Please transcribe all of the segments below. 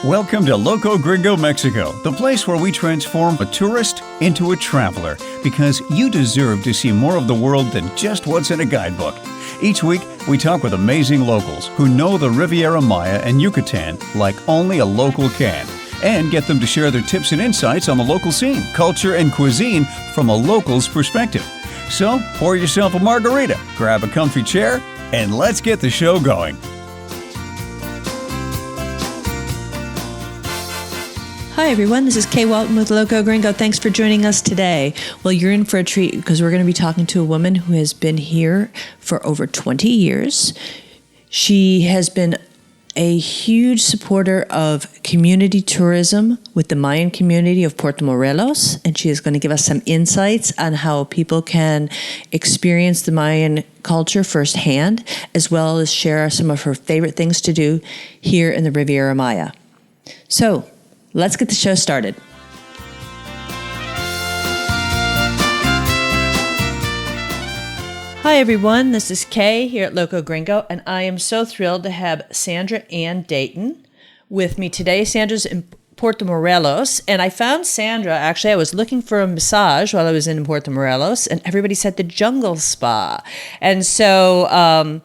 Welcome to Loco Gringo, Mexico, the place where we transform a tourist into a traveler, because you deserve to see more of the world than just what's in a guidebook. Each week, we talk with amazing locals who know the Riviera Maya and Yucatan like only a local can, and get them to share their tips and insights on the local scene, culture, and cuisine from a local's perspective. So, pour yourself a margarita, grab a comfy chair, and let's get the show going. Hi everyone, this is Kay Walton with Loco Gringo. Thanks for joining us today. Well, you're in for a treat because we're going to be talking to a woman who has been here for over 20 years. She has been a huge supporter of community tourism with the Mayan community of Puerto Morelos, and she is going to give us some insights on how people can experience the Mayan culture firsthand, as well as share some of her favorite things to do here in the Riviera Maya. So, let's get the show started. Hi everyone, this is Kay here at Loco Gringo, and I am so thrilled to have Sandra Dayton with me today. Sandra's in Puerto Morelos, and I found Sandra, actually I was looking for a massage while I was in Puerto Morelos, and everybody said the Jungle Spa. And so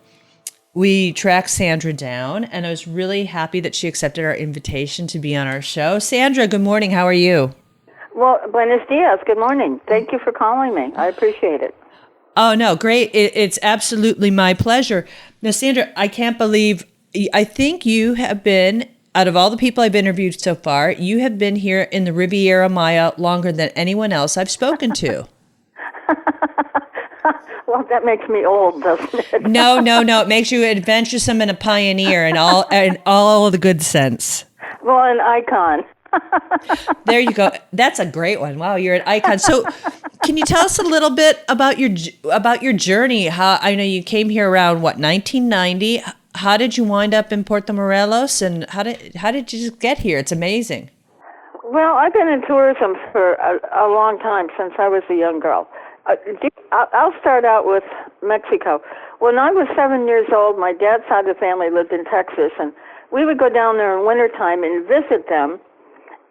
we tracked Sandra down, and I was really happy that she accepted our invitation to be on our show. Sandra, good morning. How are you? Well, buenos dias. Good morning. Thank you for calling me. I appreciate it. Oh, no, great. It's absolutely my pleasure. Now, Sandra, I can't believe, I think you have been, out of all the people I've interviewed so far, you have been here in the Riviera Maya longer than anyone else I've spoken to. Well, that makes me old, doesn't it? No. It makes you adventuresome and a pioneer in all of the good sense. Well, an icon. There you go. That's a great one. Wow, you're an icon. So, can you tell us a little bit about your journey? How I know you came here around 1990. How did you wind up in Puerto Morelos, and how did you just get here? It's amazing. Well, I've been in tourism for a long time, since I was a young girl. I'll start out with Mexico. When I was 7 years old, my dad's side of the family lived in Texas, and we would go down there in wintertime and visit them,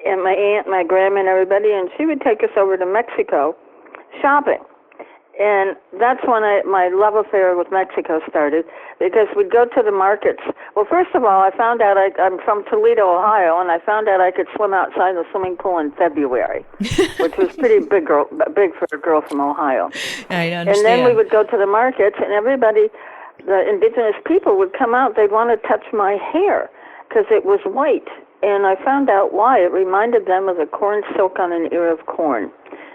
and my aunt, my grandma, and everybody, and she would take us over to Mexico shopping. And that's when my love affair with Mexico started, because we'd go to the markets. Well, first of all, I found out I'm from Toledo, Ohio, and I found out I could swim outside the swimming pool in February, which was pretty big for a girl from Ohio. I understand. And then we would go to the markets, and everybody, the indigenous people, would come out. They'd want to touch my hair because it was white. And I found out why. It reminded them of the corn silk on an ear of corn.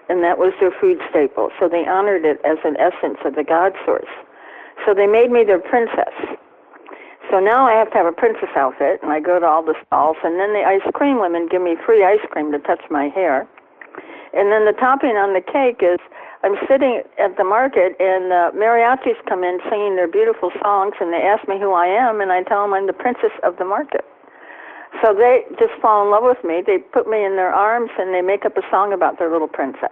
And that was their food staple. So they honored it as an essence of the God source. So they made me their princess. So now I have to have a princess outfit, and I go to all the stalls, and then the ice cream women give me free ice cream to touch my hair. And then the topping on the cake is I'm sitting at the market, and mariachis come in singing their beautiful songs, and they ask me who I am, and I tell them I'm the princess of the market. So they just fall in love with me. They put me in their arms, and they make up a song about their little princess.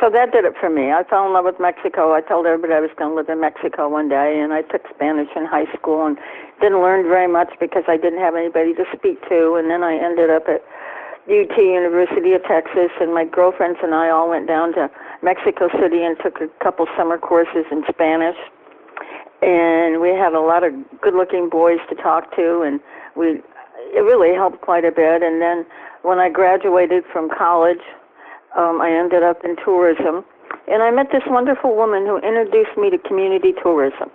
So that did it for me. I fell in love with Mexico. I told everybody I was going to live in Mexico one day, and I took Spanish in high school and didn't learn very much because I didn't have anybody to speak to. And then I ended up at UT, University of Texas, and my girlfriends and I all went down to Mexico City and took a couple summer courses in Spanish. And we had a lot of good-looking boys to talk to, and it really helped quite a bit. And then when I graduated from college, I ended up in tourism. And I met this wonderful woman who introduced me to community tourism.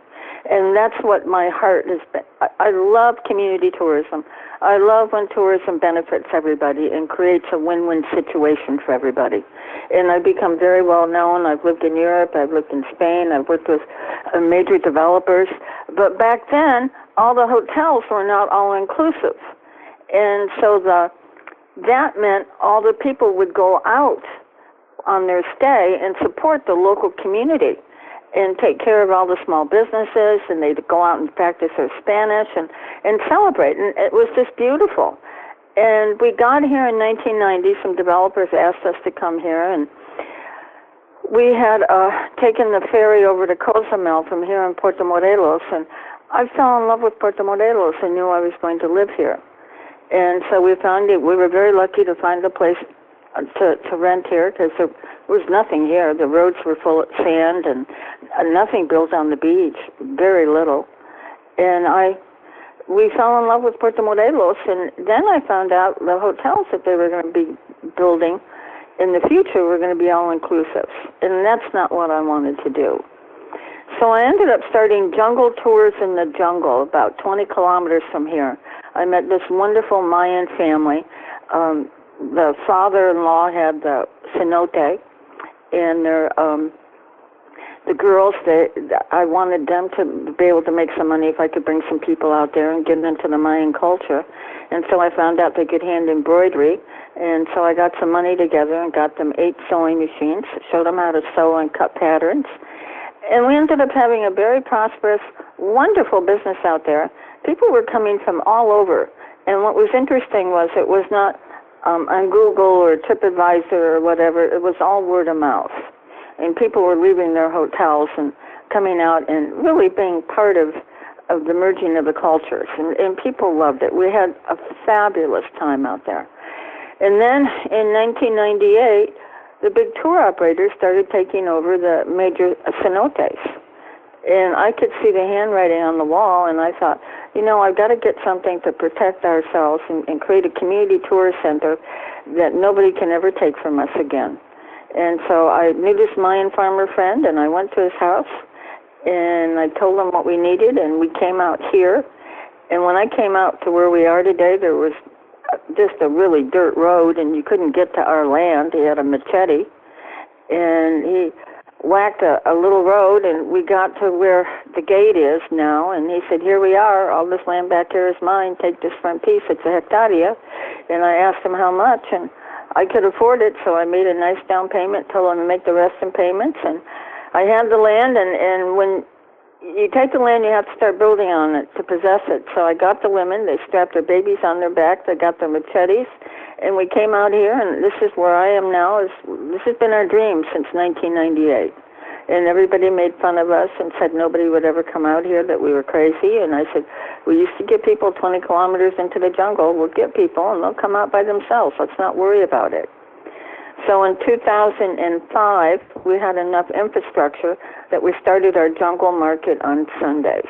And that's what my heart has been. I love community tourism. I love when tourism benefits everybody and creates a win-win situation for everybody. And I've become very well known. I've lived in Europe. I've lived in Spain. I've worked with major developers. But back then, all the hotels were not all-inclusive. And so that meant all the people would go out on their stay and support the local community and take care of all the small businesses, and they'd go out and practice their Spanish and celebrate. And it was just beautiful. And we got here in 1990. Some developers asked us to come here, and we had taken the ferry over to Cozumel from here in Puerto Morelos, and I fell in love with Puerto Morelos and knew I was going to live here. And so we found it. We were very lucky to find a place to rent here because there was nothing here. The roads were full of sand and nothing built on the beach, very little. And we fell in love with Puerto Morelos, and then I found out the hotels that they were going to be building in the future were going to be all-inclusive, and that's not what I wanted to do. So I ended up starting jungle tours in the jungle about 20 kilometers from here. I met this wonderful Mayan family. The father-in-law had the cenote, and the girls, I wanted them to be able to make some money if I could bring some people out there and get into the Mayan culture. And so I found out they could hand embroidery, and so I got some money together and got them 8 sewing machines, showed them how to sew and cut patterns. And we ended up having a very prosperous, wonderful business out there. People were coming from all over. And what was interesting was it was not on Google or TripAdvisor or whatever. It was all word of mouth. And people were leaving their hotels and coming out and really being part of the merging of the cultures. And people loved it. We had a fabulous time out there. And then in 1998, the big tour operators started taking over the major cenotes. And I could see the handwriting on the wall, and I thought, I've got to get something to protect ourselves and create a community tourist center that nobody can ever take from us again. And so I knew this Mayan farmer friend, and I went to his house, and I told him what we needed, and we came out here. And when I came out to where we are today, there was just a really dirt road, and you couldn't get to our land. He had a machete, and he whacked a little road, and we got to where the gate is now, and he said, here we are, all this land back here is mine, take this front piece, it's a hectarea. And I asked him how much, and I could afford it, so I made a nice down payment, told him to make the rest in payments, and I had the land, and when you take the land, you have to start building on it to possess it. So I got the women, they strapped their babies on their back, they got their machetes, and we came out here, and this is where I am now. This has been our dream since 1998. And everybody made fun of us and said nobody would ever come out here, that we were crazy. And I said, we used to get people 20 kilometers into the jungle. We'll get people, and they'll come out by themselves. Let's not worry about it. So in 2005, we had enough infrastructure that we started our jungle market on Sundays.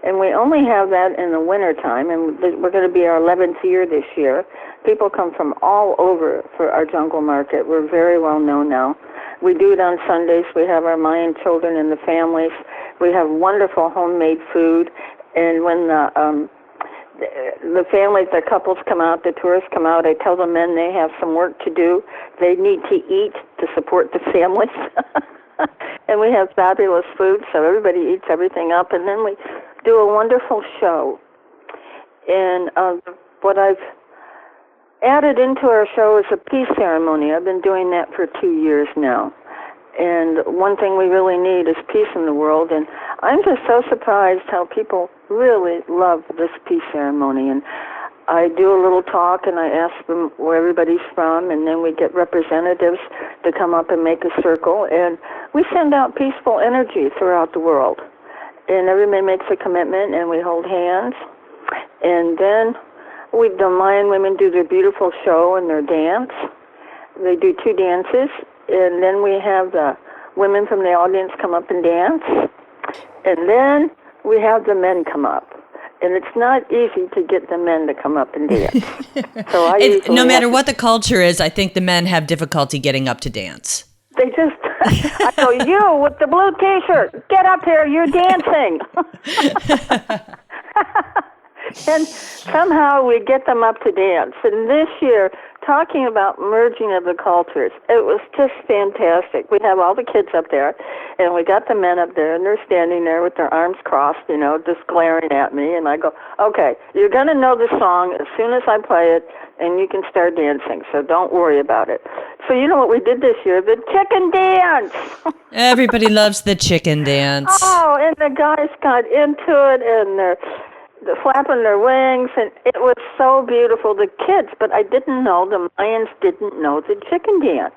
And we only have that in the wintertime, and we're going to be our 11th year this year. People come from all over for our jungle market. We're very well known now. We do it on Sundays. We have our Mayan children and the families. We have wonderful homemade food. And when the families, the couples come out, the tourists come out, I tell the men they have some work to do. They need to eat to support the families. And we have fabulous food, so everybody eats everything up. And then we do a wonderful show. And what I've added into our show is a peace ceremony. I've been doing that for 2 years now. And one thing we really need is peace in the world. And I'm just so surprised how people really love this peace ceremony. And I do a little talk, and I ask them where everybody's from, and then we get representatives to come up and make a circle. And we send out peaceful energy throughout the world. And everybody makes a commitment, and we hold hands. And then the Mayan women do their beautiful show and their dance. They do 2 dances, and then we have the women from the audience come up and dance. And then we have the men come up. And it's not easy to get the men to come up and dance. So no matter what the culture is, I think the men have difficulty getting up to dance. They just, I go, you with the blue T-shirt, get up here, you're dancing. And somehow we get them up to dance. And this year, talking about merging of the cultures, it was just fantastic. We have all the kids up there, and we got the men up there, and they're standing there with their arms crossed, just glaring at me. And I go, okay, you're going to know the song as soon as I play it, and you can start dancing, so don't worry about it. So you know what we did this year? The chicken dance. Everybody loves the chicken dance. Oh, and the guys got into it, and they're flapping their wings, and it was so beautiful. The kids, but I didn't know, the Mayans didn't know the chicken dance.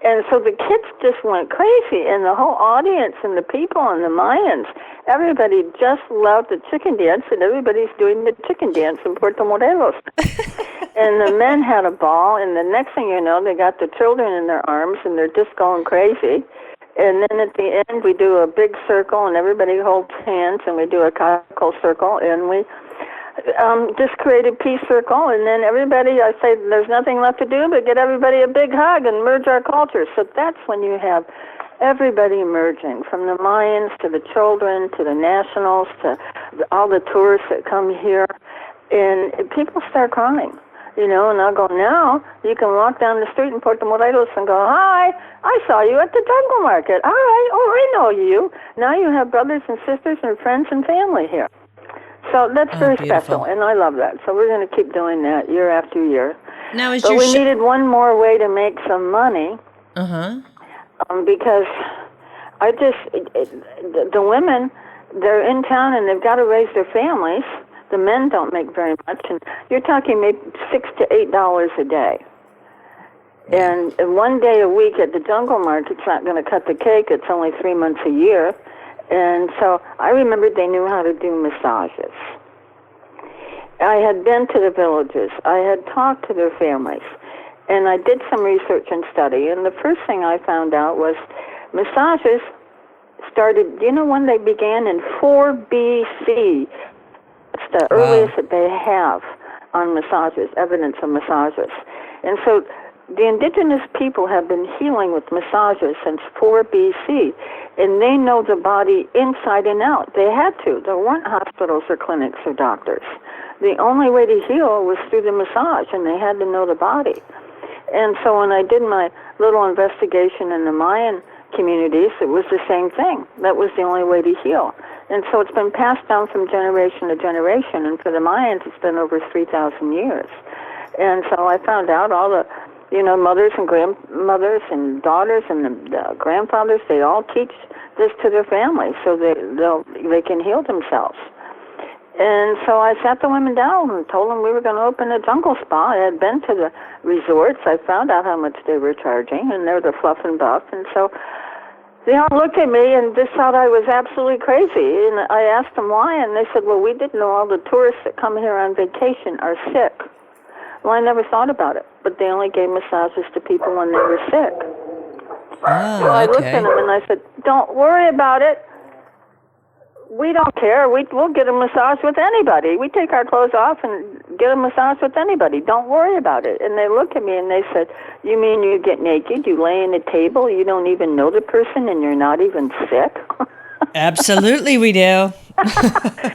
And so the kids just went crazy, and the whole audience and the people and the Mayans, everybody just loved the chicken dance, and everybody's doing the chicken dance in Puerto Morelos. And the men had a ball, and the next thing you know, they got the children in their arms, and they're just going crazy. And then at the end, we do a big circle, and everybody holds hands, and we do a conical circle, and we just create a peace circle, and then everybody, I say, there's nothing left to do but get everybody a big hug and merge our cultures. So that's when you have everybody merging, from the Mayans to the children to the nationals to all the tourists that come here, and people start crying. And I'll go, now you can walk down the street in Puerto Morelos and go, hi, I saw you at the jungle market. All right, I know you. Now you have brothers and sisters and friends and family here. So that's very beautiful. special, and I love that. So we're going to keep doing that year after year. Now, but we needed one more way to make some money. Because the women, they're in town and they've got to raise their families. The men don't make very much, and you're talking maybe $6 to $8 a day. And one day a week at the jungle market's not going to cut the cake. It's only 3 months a year. And so I remembered they knew how to do massages. I had been to the villages. I had talked to their families. And I did some research and study. And the first thing I found out was massages started, when they began in 4 BC. It's the earliest that they have on massages, evidence of massages. And so the indigenous people have been healing with massages since 4 BC, and they know the body inside and out. They had to. There weren't hospitals or clinics or doctors. The only way to heal was through the massage, and they had to know the body. And so when I did my little investigation in the Mayan communities, it was the same thing. That was the only way to heal. And so it's been passed down from generation to generation, and for the Mayans, it's been over 3,000 years. And so I found out all the mothers and grandmothers and daughters and the grandfathers, they all teach this to their families so they can heal themselves. And so I sat the women down and told them we were going to open a jungle spa. I had been to the resorts. I found out how much they were charging, and they're the fluff and buff. And so they all looked at me and just thought I was absolutely crazy. And I asked them why, and they said, well, we didn't know all the tourists that come here on vacation are sick. Well, I never thought about it, but they only gave massages to people when they were sick. So I looked at them and I said, don't worry about it. We don't care. We'll get a massage with anybody. We take our clothes off and get a massage with anybody. Don't worry about it. And they looked at me and they said, you mean you get naked, you lay on a table, you don't even know the person, and you're not even sick? Absolutely we do.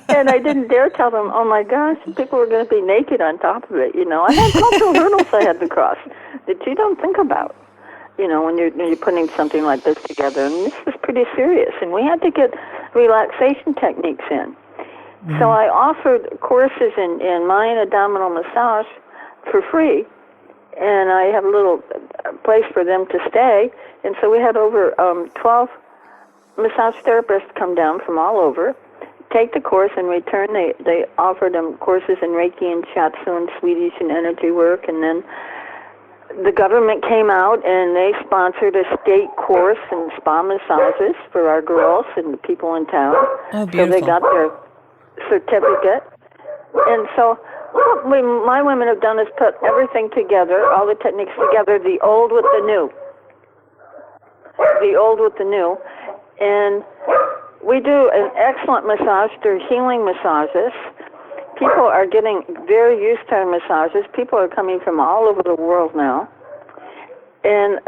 And I didn't dare tell them, oh my gosh, people were going to be naked on top of it. I had cultural hurdles I had to cross that you don't think about, when you're putting something like this together. And this was pretty serious. And we had to get relaxation techniques in. Mm-hmm. So I offered courses in Mayan abdominal massage for free. And I have a little place for them to stay. And so we had over 12 massage therapists come down from all over, take the course. In return, they offered them courses in Reiki and Shiatsu and Swedish and energy work. And then the government came out and they sponsored a state course in spa massages for our girls and the people in town. Oh, beautiful. So they got their certificate. And so what my women have done is put everything together, all the techniques together, the old with the new. The old with the new. And we do an excellent massage. They're healing massages. People are getting very used to our massages. People are coming from all over the world now. And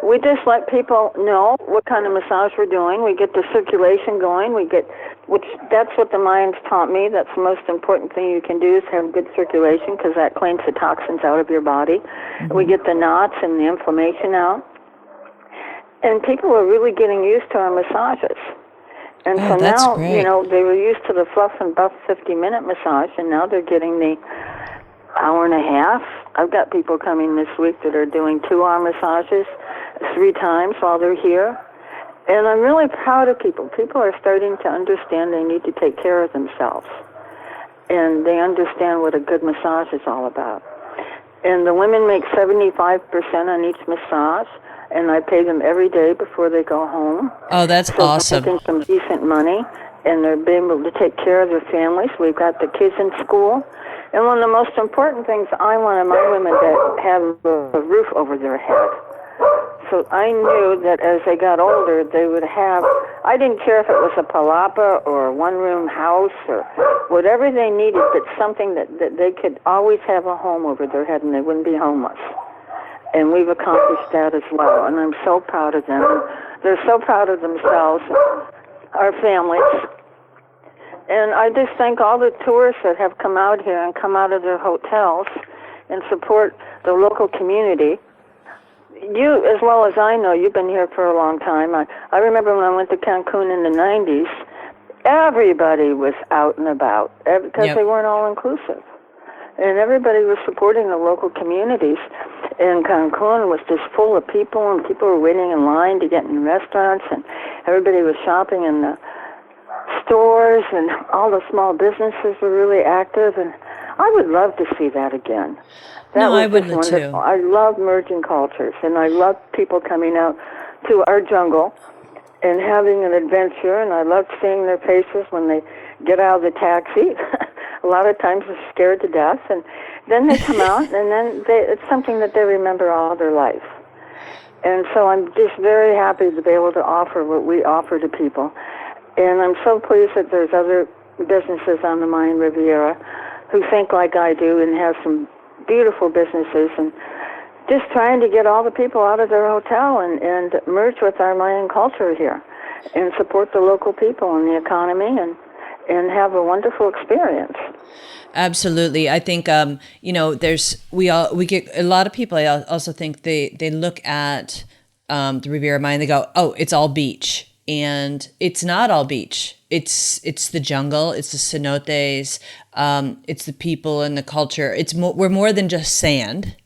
we just let people know what kind of massage we're doing. We get the circulation going. That's what the Mayans taught me. That's the most important thing you can do is have good circulation because that cleans the toxins out of your body. Mm-hmm. We get the knots and the inflammation out. And people are really getting used to our massages. And so now, great. They were used to the fluff and buff 50-minute massage, and now they're getting the hour and a half. I've got people coming this week that are doing 2-hour massages 3 times while they're here. And I'm really proud of people. People are starting to understand they need to take care of themselves. And they understand what a good massage is all about. And the women make 75% on each massage, and I pay them every day before they go home. Oh, that's so awesome. They're making some decent money, and they're being able to take care of their families. We've got the kids in school. And one of the most important things, I wanted my women to have a roof over their head. So I knew that as they got older, they would have, I didn't care if it was a palapa or a one-room house or whatever they needed, but something that they could always have a home over their head and they wouldn't be homeless. And we've accomplished that as well, and I'm so proud of them. They're so proud of themselves, our families. And I just thank all the tourists that have come out here and come out of their hotels and support the local community. You, as well as I know, you've been here for a long time. I remember when I went to Cancun in the 90s, everybody was out and about because they weren't all inclusive. And everybody was supporting the local communities. And Cancun was just full of people, and people were waiting in line to get in restaurants, and everybody was shopping in the stores, and all the small businesses were really active. And I would love to see that again. I would wonderful. too. I love merging cultures, and I love people coming out to our jungle and having an adventure, and I love seeing their faces when they get out of the taxi. A lot of times they're scared to death, and then they come out, and then it's something that they remember all their life. And so I'm just very happy to be able to offer what we offer to people. And I'm so pleased that there's other businesses on the Mayan Riviera who think like I do and have some beautiful businesses, and just trying to get all the people out of their hotel and merge with our Mayan culture here and support the local people and the economy and have a wonderful experience. Absolutely. I think, we get a lot of people. I also think they look at the Riviera Maya and they go, oh, it's all beach. And it's not all beach. It's the jungle. It's the cenotes. It's the people and the culture. We're more than just sand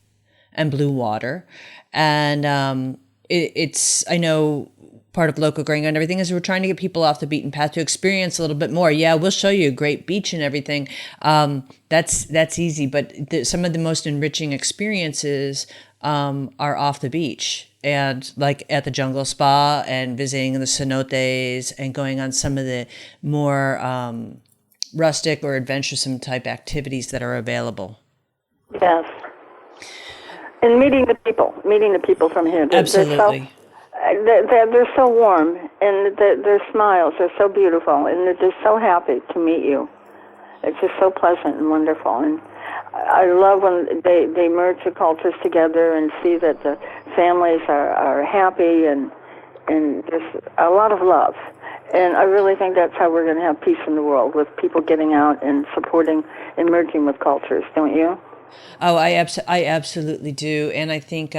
and blue water. And I know part of Loco Gringo and everything is we're trying to get people off the beaten path to experience a little bit more. Yeah, we'll show you a great beach and everything. That's easy. But some of the most enriching experiences are off the beach. And like at the jungle spa and visiting the cenotes and going on some of the more rustic or adventuresome type activities that are available. Yes. And meeting the people from here. Absolutely. They're so warm, and their smiles are so beautiful, and they're just so happy to meet you. It's just so pleasant and wonderful. And I love when they merge the cultures together and see that the families are happy and there's a lot of love. And I really think that's how we're going to have peace in the world, with people getting out and supporting and merging with cultures, don't you? Oh, I absolutely do. And I think,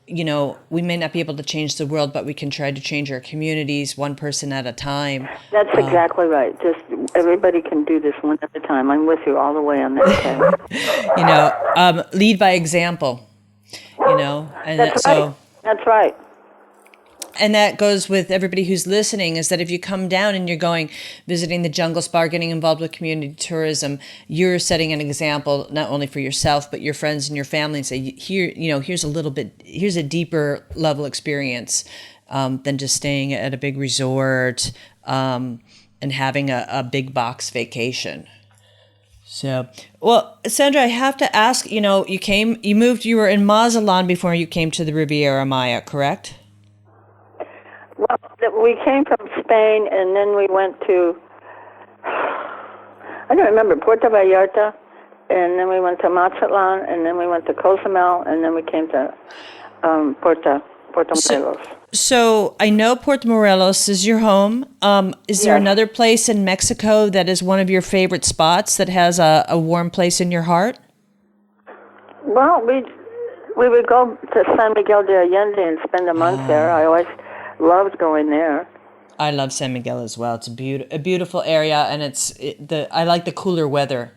we may not be able to change the world, but we can try to change our communities one person at a time. That's exactly right. Just everybody can do this one at a time. I'm with you all the way on that. Lead by example, and That's right. That's right. And that goes with everybody who's listening, is that if you come down and you're visiting the jungle spa, getting involved with community tourism, you're setting an example not only for yourself, but your friends and your family, and say, here's a deeper level experience than just staying at a big resort and having a big box vacation. So, well, Sandra, I have to ask, you were in Mazatlan before you came to the Riviera Maya, correct? Well, we came from Spain, and then we went to, I don't remember, Puerto Vallarta, and then we went to Mazatlan, and then we went to Cozumel, and then we came to Puerto Morelos. So I know Puerto Morelos is your home. Is there another place in Mexico that is one of your favorite spots that has a warm place in your heart? Well, we would go to San Miguel de Allende and spend a month there. I always loved going there. I love San Miguel as well. It's a beautiful area, and I like the cooler weather.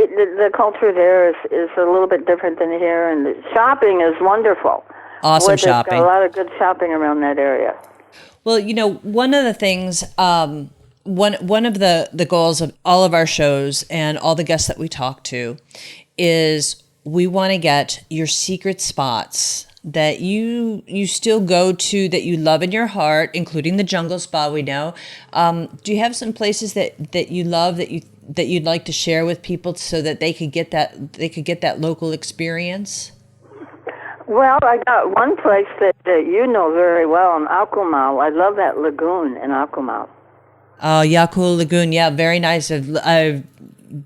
The culture there is a little bit different than here, and the shopping is wonderful. Awesome shopping. There's a lot of good shopping around that area. Well, one of the things, one one of the goals of all of our shows and all the guests that we talk to is we want to get your secret spots that you still go to, that you love in your heart, including the jungle spa. We know. Do you have some places that you love that you'd like to share with people so that they could get that local experience? Well, I got one place that you know very well in Akumal. I love that lagoon in Akumal. Oh, Yakul Lagoon. Yeah, very nice. I've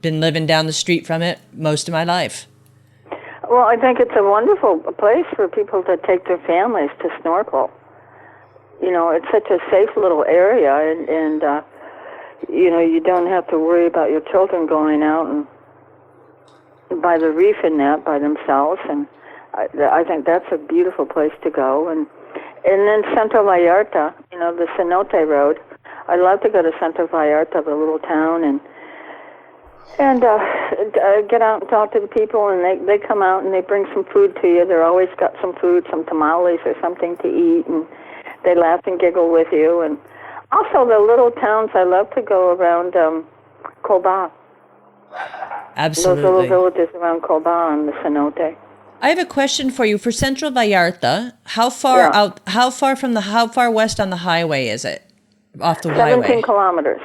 been living down the street from it most of my life. Well, I think it's a wonderful place for people to take their families to snorkel. You know, it's such a safe little area, and you know, you don't have to worry about your children going out and by the reef and that by themselves. And I think that's a beautiful place to go. And then Santa Vallarta, you know, the Cenote Road. I love to go to Santa Vallarta, the little town, and get out and talk to the people, and they come out and they bring some food to you. They're always got some food, some tamales or something to eat, and they laugh and giggle with you. And also the little towns, I love to go around Coba. Absolutely. Those little villages around Coba on the cenote. I have a question for you. For Central Vallarta, how far how far west on the highway is it? Off the 17 highway? kilometers.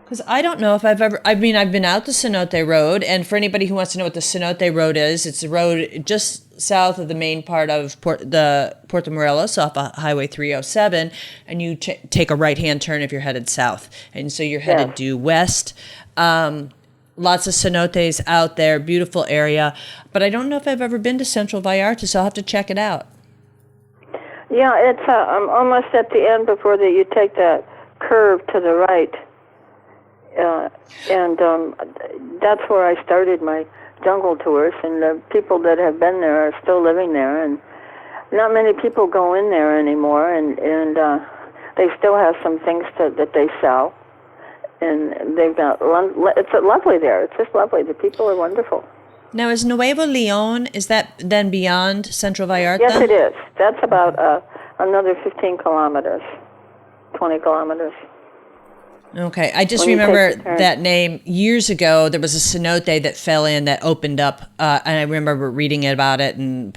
Because I don't know if I've been out the Cenote Road, and for anybody who wants to know what the Cenote Road is, it's a road just south of the main part of Puerto Morelos off of Highway 307, and you take a right-hand turn if you're headed south. And so you're headed due west. Lots of cenotes out there, beautiful area. But I don't know if I've ever been to Central Vallarta, so I'll have to check it out. Yeah, it's almost at the end before you take that curve to the right. And that's where I started my jungle tours, and the people that have been there are still living there, and not many people go in there anymore, and they still have some things that they sell, and they've got, it's lovely there. It's just lovely. The people are wonderful. Now, is Nuevo Leon, is that then beyond Central Vallarta? Yes, it is. That's about another 15 kilometers, 20 kilometers. Okay, I just remember that name. Years ago, there was a cenote that fell in that opened up, and I remember reading about it in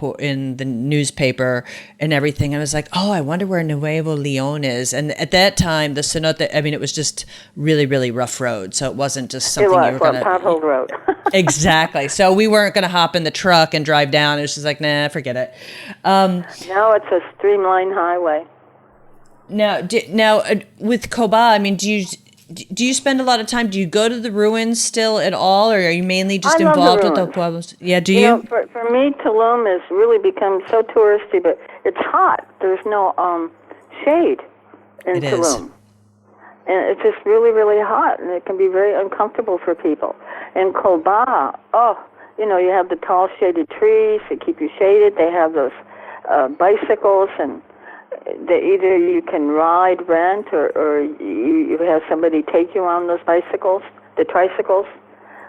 the newspaper and everything. I was like, oh, I wonder where Nuevo Leon is. And at that time, the cenote, I mean, it was just really, really rough road, so it wasn't just something you were going to... pothole road. Exactly. So we weren't going to hop in the truck and drive down. It was just like, nah, forget it. Now it's a streamlined highway. Now, with Coba, I mean, do you spend a lot of time? Do you go to the ruins still at all, or are you mainly just involved with the pueblos? Yeah, do you? You know, for me, Tulum has really become so touristy, but it's hot. There's no shade in Tulum. And it's just really, really hot, and it can be very uncomfortable for people. And Coba, you know, you have the tall shaded trees that keep you shaded. They have those bicycles, and either you can rent, or you have somebody take you on those bicycles, the tricycles,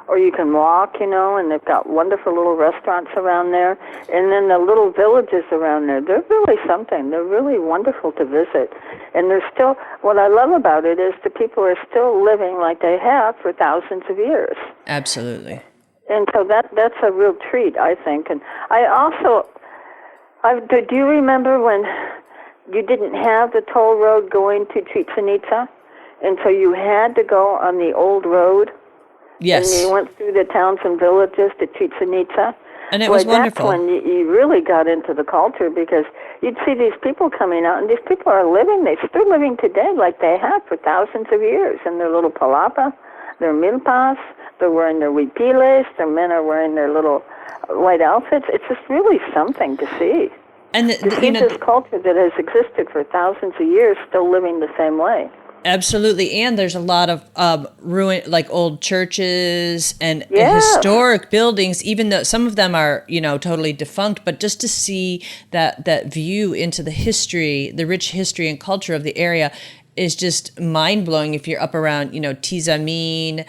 or you can walk, you know, and they've got wonderful little restaurants around there. And then the little villages around there, they're really something. They're really wonderful to visit. And they're still, what I love about it is the people are still living like they have for thousands of years. Absolutely. And so that's a real treat, I think. And I also, do you remember when you didn't have the toll road going to Chichen Itza, and so you had to go on the old road? Yes. And you went through the towns and villages to Chichen Itza. And it was wonderful. That's when you really got into the culture, because you'd see these people coming out, and these people are living, they're still living today like they have for thousands of years, in their little palapa, their milpas, they're wearing their huipiles, their men are wearing their little white outfits. It's just really something to see. And this culture that has existed for thousands of years still living the same way. Absolutely. And there's a lot of ruin, like old churches and historic buildings, even though some of them are, you know, totally defunct. But just to see that view into the history, the rich history and culture of the area is just mind-blowing if you're up around, you know, Tizamin.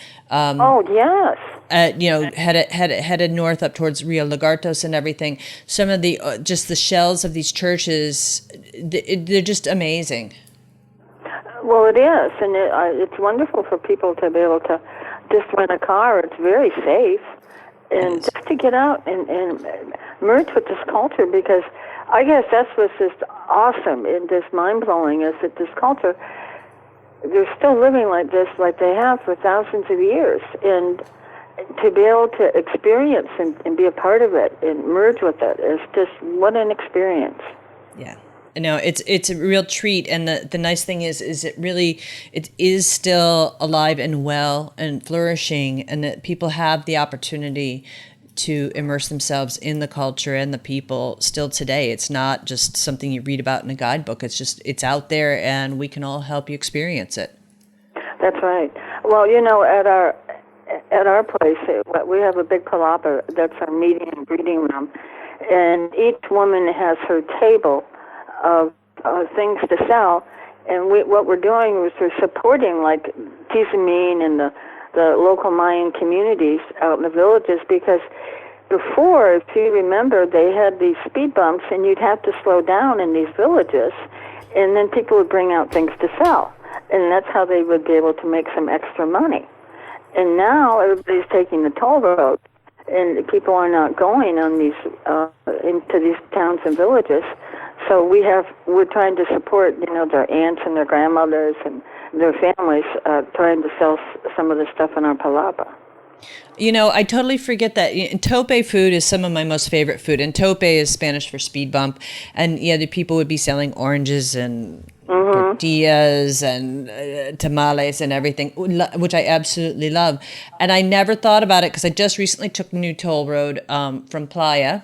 You know, headed north up towards Rio Lagartos and everything. Some of the just the shells of these churches, they're just amazing. Well, it is, and it's wonderful for people to be able to just rent a car. It's very safe, and just to get out and merge with this culture, because I guess that's what's just awesome and just mind-blowing is that this culture, they're still living like this, like they have for thousands of years, and to be able to experience and be a part of it and merge with it is just, what an experience. Yeah. No, it's a real treat, and the nice thing is it is still alive and well and flourishing, and that people have the opportunity to immerse themselves in the culture and the people still today. It's not just something you read about in a guidebook. It's out there, and we can all help you experience it. That's right. Well, at our place, we have a big palapa. That's our meeting and greeting room, and each woman has her table of things to sell, and what we're doing is we're supporting like Tizamine and the local Mayan communities out in the villages, because before, if you remember, they had these speed bumps and you'd have to slow down in these villages, and then people would bring out things to sell, and that's how they would be able to make some extra money. And now everybody's taking the toll road, and people are not going on these into these towns and villages. So we're trying to support, their aunts and their grandmothers and their families, trying to sell some of the stuff in our palapa. I totally forget that tope food is some of my most favorite food, and tope is Spanish for speed bump. And the people would be selling oranges and tortillas and tamales and everything, which I absolutely love. And I never thought about it because I just recently took the new toll road from Playa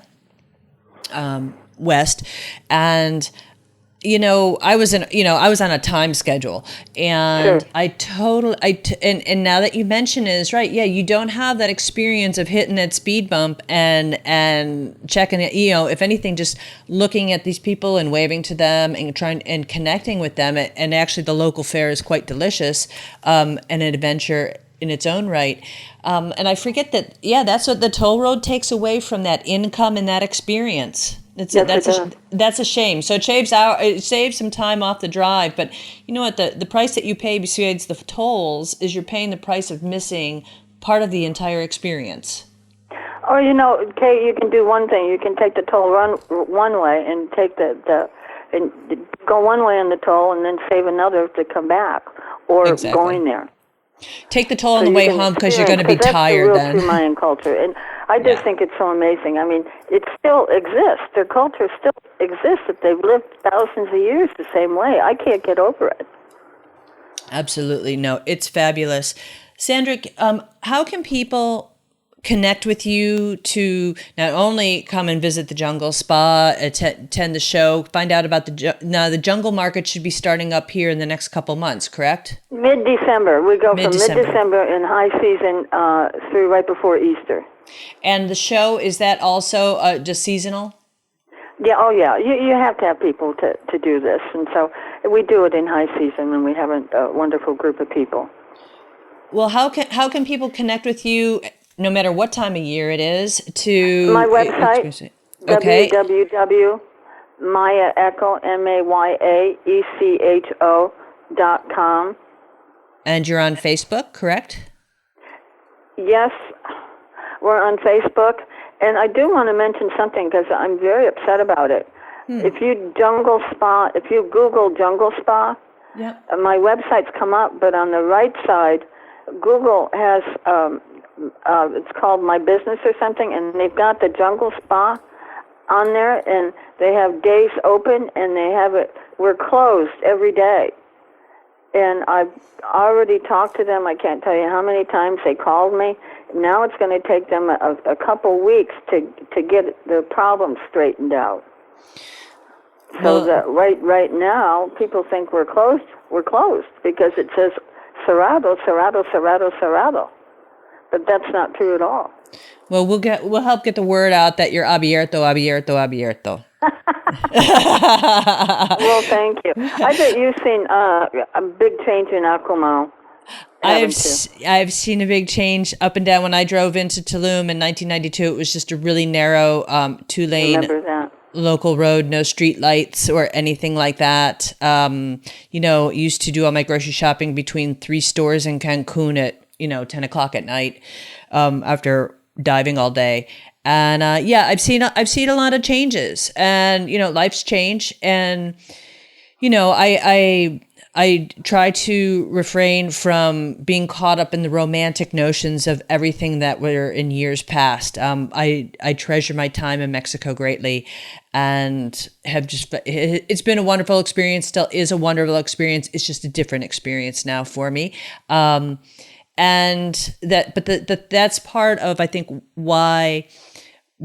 west, and I was on a time schedule, and sure. And now that you mention it, is right. Yeah, you don't have that experience of hitting that speed bump and checking it. If anything, just looking at these people and waving to them and trying and connecting with them. And actually, the local fare is quite delicious, and an adventure in its own right. And I forget that. Yeah, that's what the toll road takes away from that income and that experience. That's a shame. So it saves some time off the drive, but you know what? The price that you pay besides the tolls is you're paying the price of missing part of the entire experience. Or Kay, you can do one thing. You can take the toll one way and take and go one way on the toll, and then save another to come back, or exactly. Going there. Take the toll on the way home because you're going to be tired then. That's the real true Mayan culture. And I just think it's so amazing. I mean, it still exists. Their culture still exists. That they've lived thousands of years the same way. I can't get over it. Absolutely. No, it's fabulous. Sandra, how can people connect with you to not only come and visit the Jungle Spa, attend the show, find out about the Jungle Market should be starting up here in the next couple months, correct? Mid-December. We go from mid-December in high season through right before Easter. And the show, is that also just seasonal? Yeah, oh yeah. You have to have people to do this. And so we do it in high season when we have a wonderful group of people. Well, how can people connect with you no matter what time of year it is, to my website, www.mayaecho.com. And you're on Facebook, correct? Yes, we're on Facebook. And I do want to mention something because I'm very upset about it. If you Google Jungle Spa, my website's come up, but on the right side, Google has... it's called My Business or something, and they've got the Jungle Spa on there, and they have days open, and they have it. We're closed every day, and I've already talked to them. I can't tell you how many times they called me. Now it's going to take them a couple weeks to get the problem straightened out. So that right now, people think we're closed. We're closed because it says cerrado, cerrado, cerrado, cerrado. But that's not true at all. Well, we'll help get the word out that you're abierto, abierto, abierto. Well, thank you. I bet you've seen a big change in Akumal. I've seen a big change up and down. When I drove into Tulum in 1992, it was just a really narrow two-lane. Remember that? local road, no street lights or anything like that. Used to do all my grocery shopping between 3 stores in Cancun at 10 o'clock at night after diving all day. And I've seen a lot of changes, and life's changed, and I try to refrain from being caught up in the romantic notions of everything that were in years past. I treasure my time in Mexico greatly, and it's been a wonderful experience, still is a wonderful experience. It's just a different experience now for me. That's part of, I think, why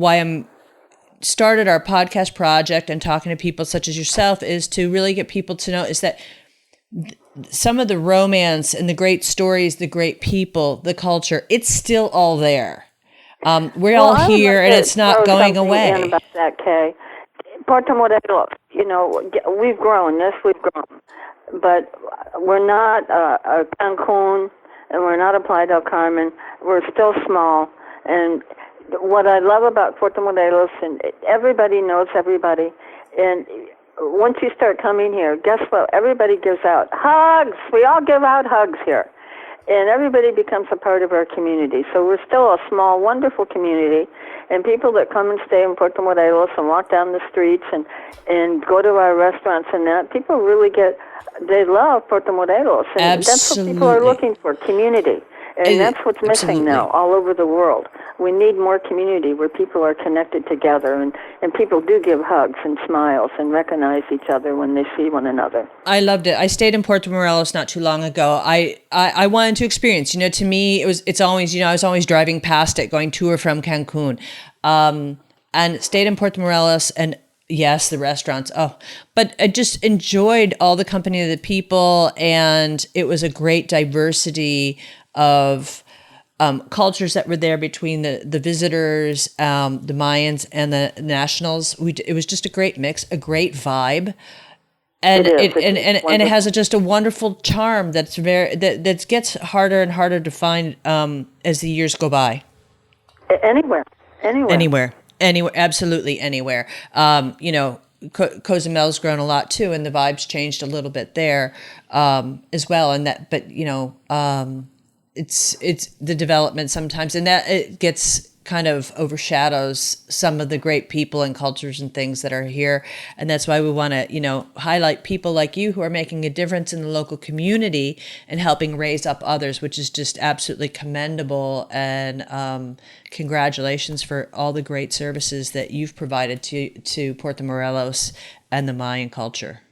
I'm started our podcast project and talking to people such as yourself, is to really get people to know is that some of the romance and the great stories, the great people, the culture, it's still all there. We're all here, and it's not going away. About that, Kay. Puerto Morelos, we've grown. Yes, we've grown. But we're not a Cancun, and we're not a Playa del Carmen. We're still small. And what I love about Puerto Morelos, and everybody knows everybody, and once you start coming here, guess what? Everybody gives out hugs. We all give out hugs here. And everybody becomes a part of our community. So we're still a small, wonderful community. And people that come and stay in Puerto Morelos and walk down the streets and go to our restaurants and that, people really they love Puerto Morelos. And that's what people are looking for, community. And that's what's missing now all over the world. We need more community where people are connected together, and people do give hugs and smiles and recognize each other when they see one another. I loved it. I stayed in Puerto Morelos not too long ago. I wanted to experience, to me, it's always, I was always driving past it, going to or from Cancun, and stayed in Puerto Morelos, and yes, the restaurants. But I just enjoyed all the company of the people, and it was a great diversity of cultures that were there between the visitors, the Mayans and the nationals. It was just a great mix, a great vibe, and it has just a wonderful charm that gets harder and harder to find as the years go by. Anywhere, absolutely anywhere. Cozumel's grown a lot too, and the vibe's changed a little bit there as well. And that, but it's the development sometimes, and that it gets kind of overshadows some of the great people and cultures and things that are here. And that's why we want to, highlight people like you who are making a difference in the local community and helping raise up others, which is just absolutely commendable. And congratulations for all the great services that you've provided to Puerto Morelos and the Mayan culture.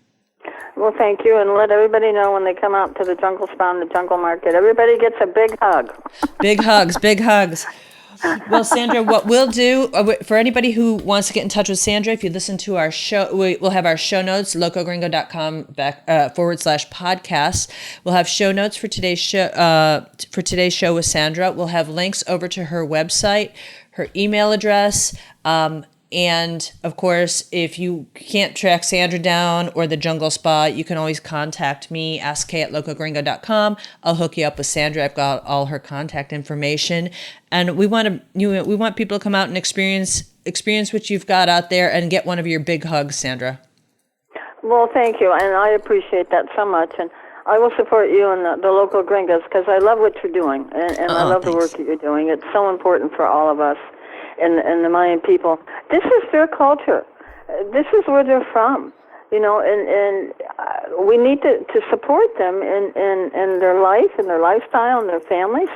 Well, thank you, and let everybody know when they come out to the Jungle Spa and the Jungle Market, everybody gets a big hug. Big hugs, big hugs. Well, Sandra, what we'll do, for anybody who wants to get in touch with Sandra, if you listen to our show, we'll have our show notes, locogringo.com /podcast. We'll have show notes for today's show with Sandra. We'll have links over to her website, her email address, and of course, if you can't track Sandra down or the Jungle Spa, you can always contact me, askkay@locogringo.com. I'll hook you up with Sandra. I've got all her contact information. And we want people to come out and experience what you've got out there and get one of your big hugs, Sandra. Well, thank you, and I appreciate that so much. And I will support you and the local gringos because I love what you're doing, and I love the work that you're doing. It's so important for all of us. And the Mayan people, this is their culture. This is where they're from, and we need to support them in their life and their lifestyle and their families.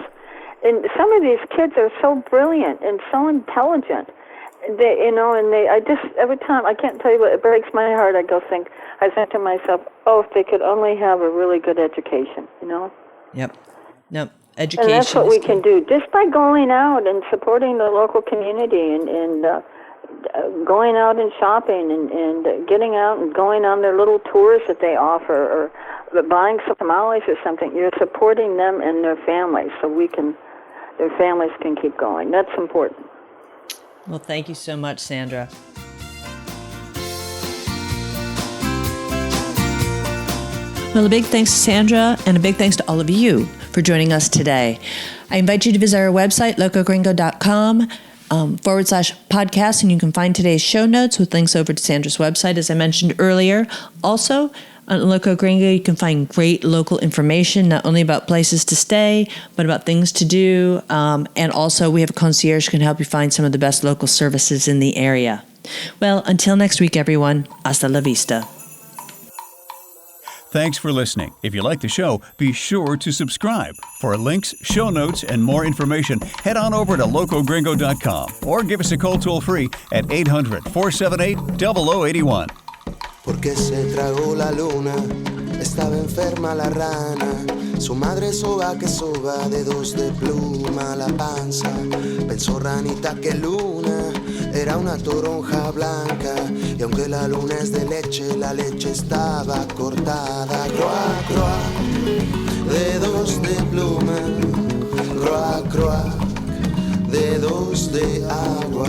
And some of these kids are so brilliant and so intelligent. I just, every time, I can't tell you what, it breaks my heart. I think to myself, if they could only have a really good education, Yep. Nope. Education. And that's what we can do just by going out and supporting the local community and going out and shopping and getting out and going on their little tours that they offer or buying some tamales or something. You're supporting them and their families so their families can keep going. That's important. Well, thank you so much, Sandra. Well, a big thanks to Sandra and a big thanks to all of you for joining us today. I invite you to visit our website, locogringo.com. /podcast, and you can find today's show notes with links over to Sandra's website, as I mentioned earlier. Also, on Loco Gringo, you can find great local information, not only about places to stay, but about things to do. And also, we have a concierge who can help you find some of the best local services in the area. Well, until next week, everyone, hasta la vista. Thanks for listening. If you like the show, be sure to subscribe. For links, show notes, and more information, head on over to locogringo.com or give us a call toll-free at 800-478-0081. Porque se tragó la luna, estaba enferma la rana. Su madre soba que soba, dedos de pluma la panza. Pensó ranita que luna era una toronja blanca. Y aunque la luna es de leche, la leche estaba cortada. Croa, croa, dedos de pluma. Croa, croa, dedos de agua.